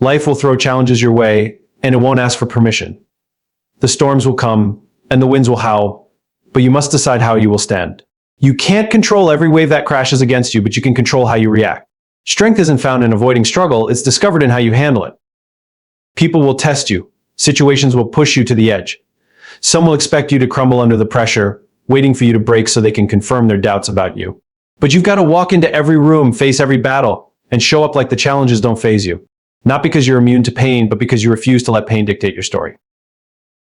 Life will throw challenges your way, and it won't ask for permission. The storms will come, and the winds will howl, but you must decide how you will stand. You can't control every wave that crashes against you, but you can control how you react. Strength isn't found in avoiding struggle, it's discovered in how you handle it. People will test you. Situations will push you to the edge. Some will expect you to crumble under the pressure, waiting for you to break so they can confirm their doubts about you. But you've got to walk into every room, face every battle, and show up like the challenges don't faze you. Not because you're immune to pain, but because you refuse to let pain dictate your story.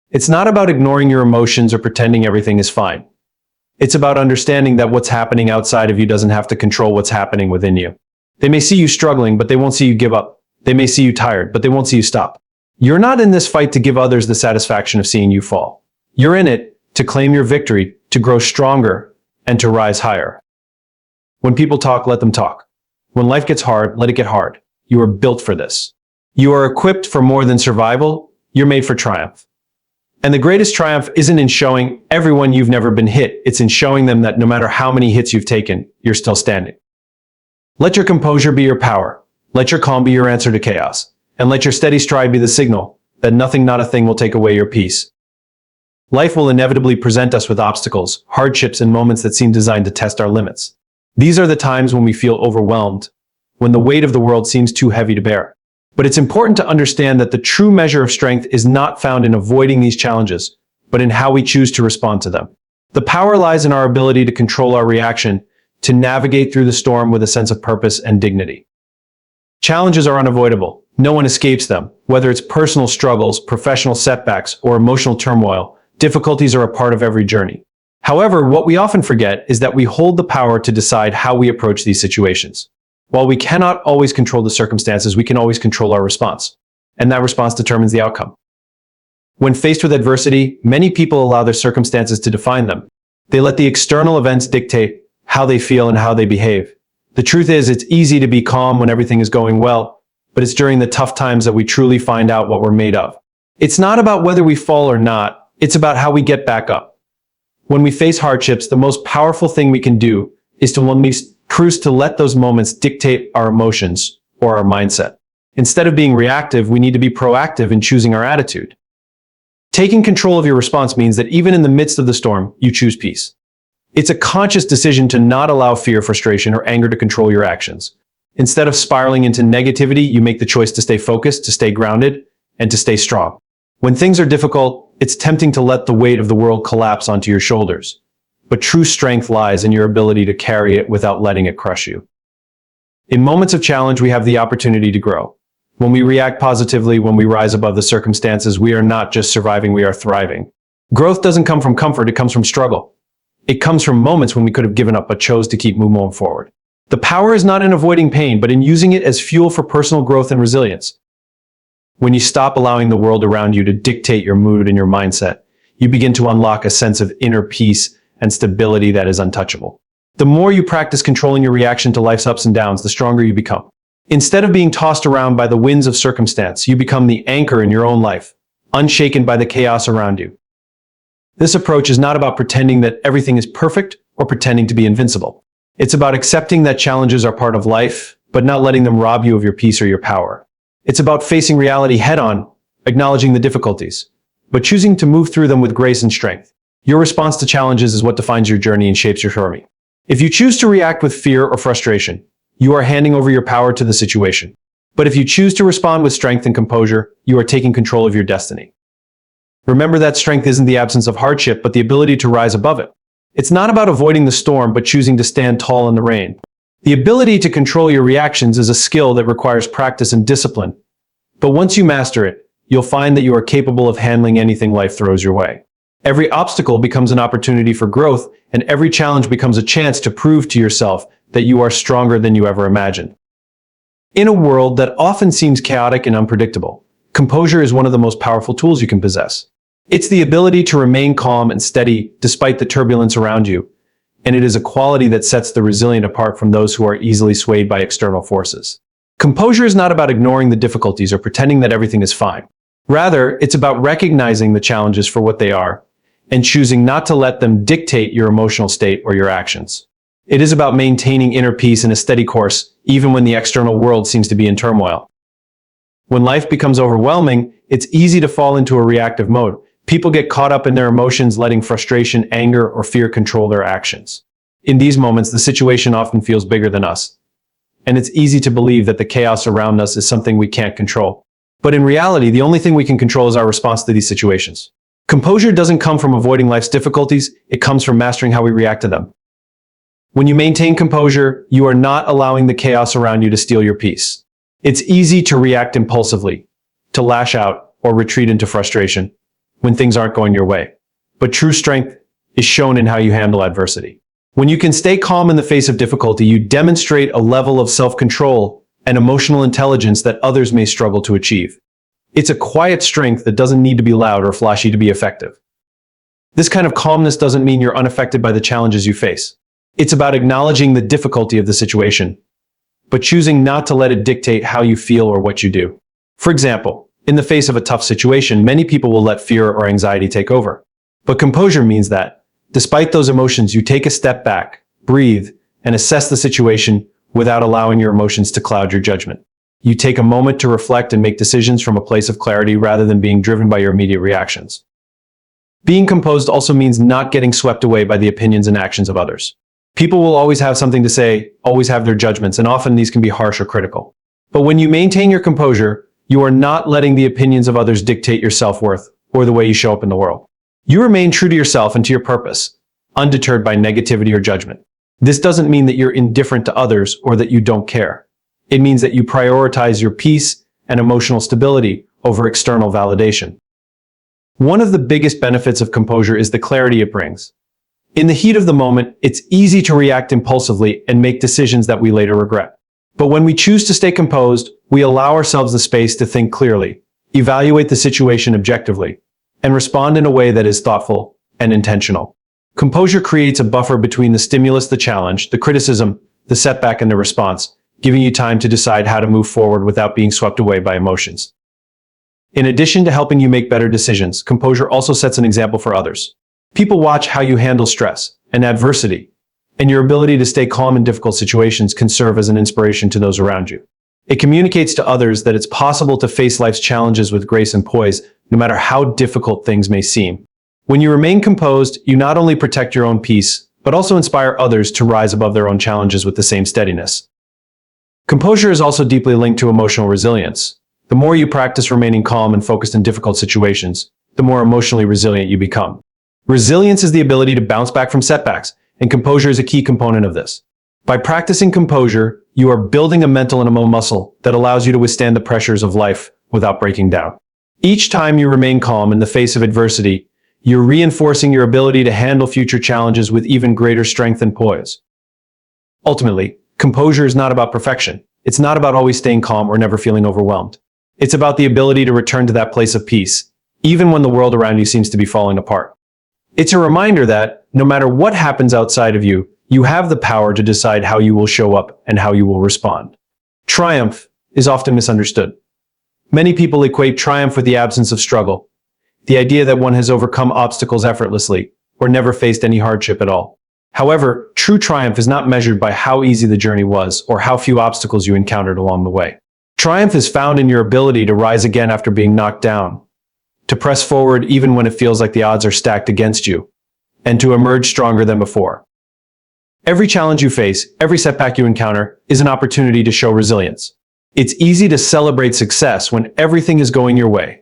It's not about ignoring your emotions or pretending everything is fine. It's about understanding that what's happening outside of you doesn't have to control what's happening within you. They may see you struggling, but they won't see you give up. They may see you tired, but they won't see you stop. You're not in this fight to give others the satisfaction of seeing you fall. You're in it to claim your victory, to grow stronger, and to rise higher. When people talk, let them talk. When life gets hard, let it get hard. You are built for this. You are equipped for more than survival. You're made for triumph. And the greatest triumph isn't in showing everyone you've never been hit. It's in showing them that no matter how many hits you've taken, you're still standing. Let your composure be your power. Let your calm be your answer to chaos. And let your steady stride be the signal that nothing, not a thing, will take away your peace. Life will inevitably present us with obstacles, hardships, and moments that seem designed to test our limits. These are the times when we feel overwhelmed, when the weight of the world seems too heavy to bear. But it's important to understand that the true measure of strength is not found in avoiding these challenges, but in how we choose to respond to them. The power lies in our ability to control our reaction, to navigate through the storm with a sense of purpose and dignity. Challenges are unavoidable. No one escapes them. Whether it's personal struggles, professional setbacks, or emotional turmoil, difficulties are a part of every journey. However, what we often forget is that we hold the power to decide how we approach these situations. While we cannot always control the circumstances, we can always control our response. And that response determines the outcome. When faced with adversity, many people allow their circumstances to define them. They let the external events dictate how they feel and how they behave. The truth is, it's easy to be calm when everything is going well, but it's during the tough times that we truly find out what we're made of. It's not about whether we fall or not, it's about how we get back up. When we face hardships, the most powerful thing we can do is to choose to let those moments dictate our emotions or our mindset. Instead of being reactive, we need to be proactive in choosing our attitude. Taking control of your response means that even in the midst of the storm, you choose peace. It's a conscious decision to not allow fear, frustration, or anger to control your actions. Instead of spiraling into negativity, you make the choice to stay focused, to stay grounded, and to stay strong. When things are difficult, it's tempting to let the weight of the world collapse onto your shoulders. But true strength lies in your ability to carry it without letting it crush you. In moments of challenge, we have the opportunity to grow. When we react positively, when we rise above the circumstances, we are not just surviving, we are thriving. Growth doesn't come from comfort, it comes from struggle. It comes from moments when we could have given up but chose to keep moving forward. The power is not in avoiding pain, but in using it as fuel for personal growth and resilience. When you stop allowing the world around you to dictate your mood and your mindset, you begin to unlock a sense of inner peace and stability that is untouchable. The more you practice controlling your reaction to life's ups and downs, the stronger you become. Instead of being tossed around by the winds of circumstance, you become the anchor in your own life, unshaken by the chaos around you. This approach is not about pretending that everything is perfect or pretending to be invincible. It's about accepting that challenges are part of life, but not letting them rob you of your peace or your power. It's about facing reality head-on, acknowledging the difficulties, but choosing to move through them with grace and strength. Your response to challenges is what defines your journey and shapes your journey. If you choose to react with fear or frustration, you are handing over your power to the situation. But if you choose to respond with strength and composure, you are taking control of your destiny. Remember that strength isn't the absence of hardship, but the ability to rise above it. It's not about avoiding the storm, but choosing to stand tall in the rain. The ability to control your reactions is a skill that requires practice and discipline. But once you master it, you'll find that you are capable of handling anything life throws your way. Every obstacle becomes an opportunity for growth, and every challenge becomes a chance to prove to yourself that you are stronger than you ever imagined. In a world that often seems chaotic and unpredictable, composure is one of the most powerful tools you can possess. It's the ability to remain calm and steady despite the turbulence around you, and it is a quality that sets the resilient apart from those who are easily swayed by external forces. Composure is not about ignoring the difficulties or pretending that everything is fine. Rather, it's about recognizing the challenges for what they are and choosing not to let them dictate your emotional state or your actions. It is about maintaining inner peace and a steady course, even when the external world seems to be in turmoil. When life becomes overwhelming, it's easy to fall into a reactive mode. People get caught up in their emotions, letting frustration, anger, or fear control their actions. In these moments, the situation often feels bigger than us, and it's easy to believe that the chaos around us is something we can't control. But in reality, the only thing we can control is our response to these situations. Composure doesn't come from avoiding life's difficulties, it comes from mastering how we react to them. When you maintain composure, you are not allowing the chaos around you to steal your peace. It's easy to react impulsively, to lash out, or retreat into frustration when things aren't going your way. But true strength is shown in how you handle adversity. When you can stay calm in the face of difficulty, you demonstrate a level of self-control and emotional intelligence that others may struggle to achieve. It's a quiet strength that doesn't need to be loud or flashy to be effective. This kind of calmness doesn't mean you're unaffected by the challenges you face. It's about acknowledging the difficulty of the situation, but choosing not to let it dictate how you feel or what you do. For example, in the face of a tough situation, many people will let fear or anxiety take over. But composure means that, despite those emotions, you take a step back, breathe, and assess the situation without allowing your emotions to cloud your judgment. You take a moment to reflect and make decisions from a place of clarity rather than being driven by your immediate reactions. Being composed also means not getting swept away by the opinions and actions of others. People will always have something to say, always have their judgments, and often these can be harsh or critical. But when you maintain your composure, you are not letting the opinions of others dictate your self-worth or the way you show up in the world. You remain true to yourself and to your purpose, undeterred by negativity or judgment. This doesn't mean that you're indifferent to others or that you don't care. It means that you prioritize your peace and emotional stability over external validation. One of the biggest benefits of composure is the clarity it brings. In the heat of the moment, it's easy to react impulsively and make decisions that we later regret. But when we choose to stay composed, we allow ourselves the space to think clearly, evaluate the situation objectively, and respond in a way that is thoughtful and intentional. Composure creates a buffer between the stimulus, the challenge, the criticism, the setback, and the response, giving you time to decide how to move forward without being swept away by emotions. In addition to helping you make better decisions, composure also sets an example for others. People watch how you handle stress and adversity, and your ability to stay calm in difficult situations can serve as an inspiration to those around you. It communicates to others that it's possible to face life's challenges with grace and poise, no matter how difficult things may seem. When you remain composed, you not only protect your own peace, but also inspire others to rise above their own challenges with the same steadiness. Composure is also deeply linked to emotional resilience. The more you practice remaining calm and focused in difficult situations, the more emotionally resilient you become. Resilience is the ability to bounce back from setbacks, and composure is a key component of this. By practicing composure, you are building a mental and emotional muscle that allows you to withstand the pressures of life without breaking down. Each time you remain calm in the face of adversity, you're reinforcing your ability to handle future challenges with even greater strength and poise. Ultimately, composure is not about perfection. It's not about always staying calm or never feeling overwhelmed. It's about the ability to return to that place of peace, even when the world around you seems to be falling apart. It's a reminder that, no matter what happens outside of you, you have the power to decide how you will show up and how you will respond. Triumph is often misunderstood. Many people equate triumph with the absence of struggle, the idea that one has overcome obstacles effortlessly or never faced any hardship at all. However, true triumph is not measured by how easy the journey was or how few obstacles you encountered along the way. Triumph is found in your ability to rise again after being knocked down, to press forward even when it feels like the odds are stacked against you, and to emerge stronger than before. Every challenge you face, every setback you encounter, is an opportunity to show resilience. It's easy to celebrate success when everything is going your way.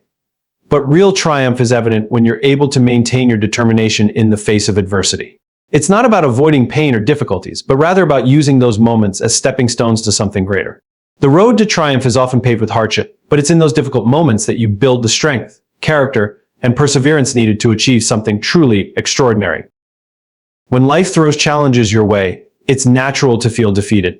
But real triumph is evident when you're able to maintain your determination in the face of adversity. It's not about avoiding pain or difficulties, but rather about using those moments as stepping stones to something greater. The road to triumph is often paved with hardship, but it's in those difficult moments that you build the strength, character, and perseverance needed to achieve something truly extraordinary. When life throws challenges your way, it's natural to feel defeated.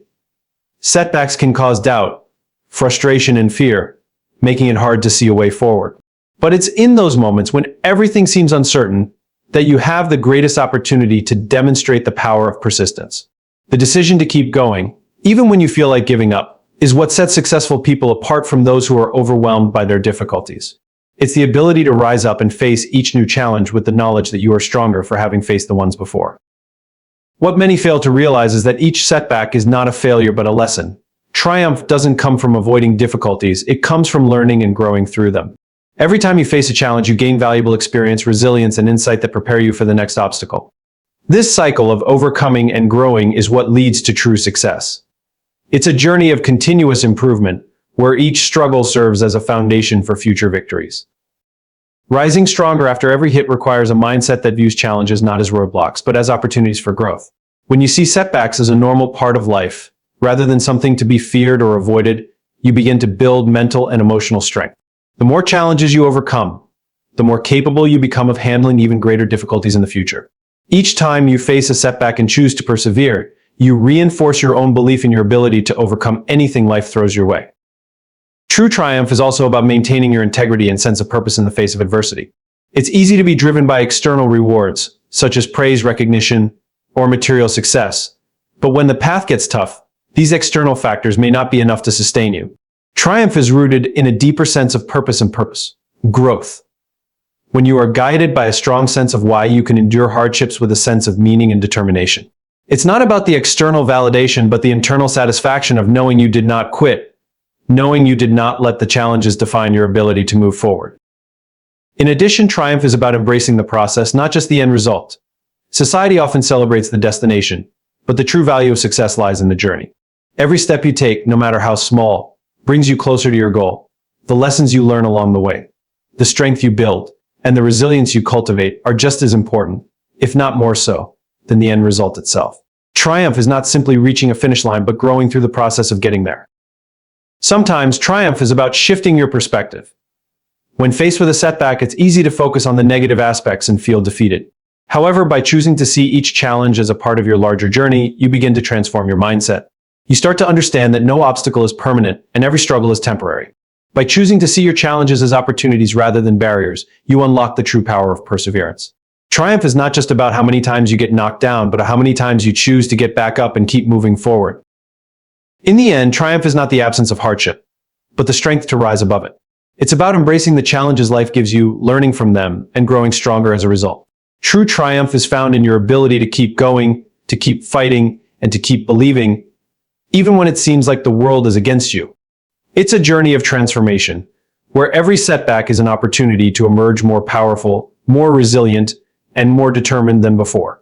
Setbacks can cause doubt, frustration, and fear, making it hard to see a way forward. But it's in those moments when everything seems uncertain that you have the greatest opportunity to demonstrate the power of persistence. The decision to keep going, even when you feel like giving up, is what sets successful people apart from those who are overwhelmed by their difficulties. It's the ability to rise up and face each new challenge with the knowledge that you are stronger for having faced the ones before. What many fail to realize is that each setback is not a failure but a lesson, Triumph doesn't come from avoiding difficulties, it comes from learning and growing through them. Every time you face a challenge, you gain valuable experience, resilience, and insight that prepare you for the next obstacle. This cycle of overcoming and growing is what leads to true success. It's a journey of continuous improvement, where each struggle serves as a foundation for future victories. Rising stronger after every hit requires a mindset that views challenges not as roadblocks, but as opportunities for growth. When you see setbacks as a normal part of life, rather than something to be feared or avoided, you begin to build mental and emotional strength. The more challenges you overcome, the more capable you become of handling even greater difficulties in the future. Each time you face a setback and choose to persevere, you reinforce your own belief in your ability to overcome anything life throws your way. True triumph is also about maintaining your integrity and sense of purpose in the face of adversity. It's easy to be driven by external rewards, such as praise, recognition, or material success. But when the path gets tough, these external factors may not be enough to sustain you. Triumph is rooted in a deeper sense of purpose and growth. When you are guided by a strong sense of why, you can endure hardships with a sense of meaning and determination. It's not about the external validation, but the internal satisfaction of knowing you did not quit, knowing you did not let the challenges define your ability to move forward. In addition, triumph is about embracing the process, not just the end result. Society often celebrates the destination, but the true value of success lies in the journey. Every step you take, no matter how small, brings you closer to your goal. The lessons you learn along the way, the strength you build, and the resilience you cultivate are just as important, if not more so, than the end result itself. Triumph is not simply reaching a finish line, but growing through the process of getting there. Sometimes triumph is about shifting your perspective. When faced with a setback, it's easy to focus on the negative aspects and feel defeated. However, by choosing to see each challenge as a part of your larger journey, you begin to transform your mindset. You start to understand that no obstacle is permanent and every struggle is temporary. By choosing to see your challenges as opportunities rather than barriers, you unlock the true power of perseverance. Triumph is not just about how many times you get knocked down, but how many times you choose to get back up and keep moving forward. In the end, triumph is not the absence of hardship, but the strength to rise above it. It's about embracing the challenges life gives you, learning from them, and growing stronger as a result. True triumph is found in your ability to keep going, to keep fighting, and to keep believing, even when it seems like the world is against you. It's a journey of transformation, where every setback is an opportunity to emerge more powerful, more resilient, and more determined than before.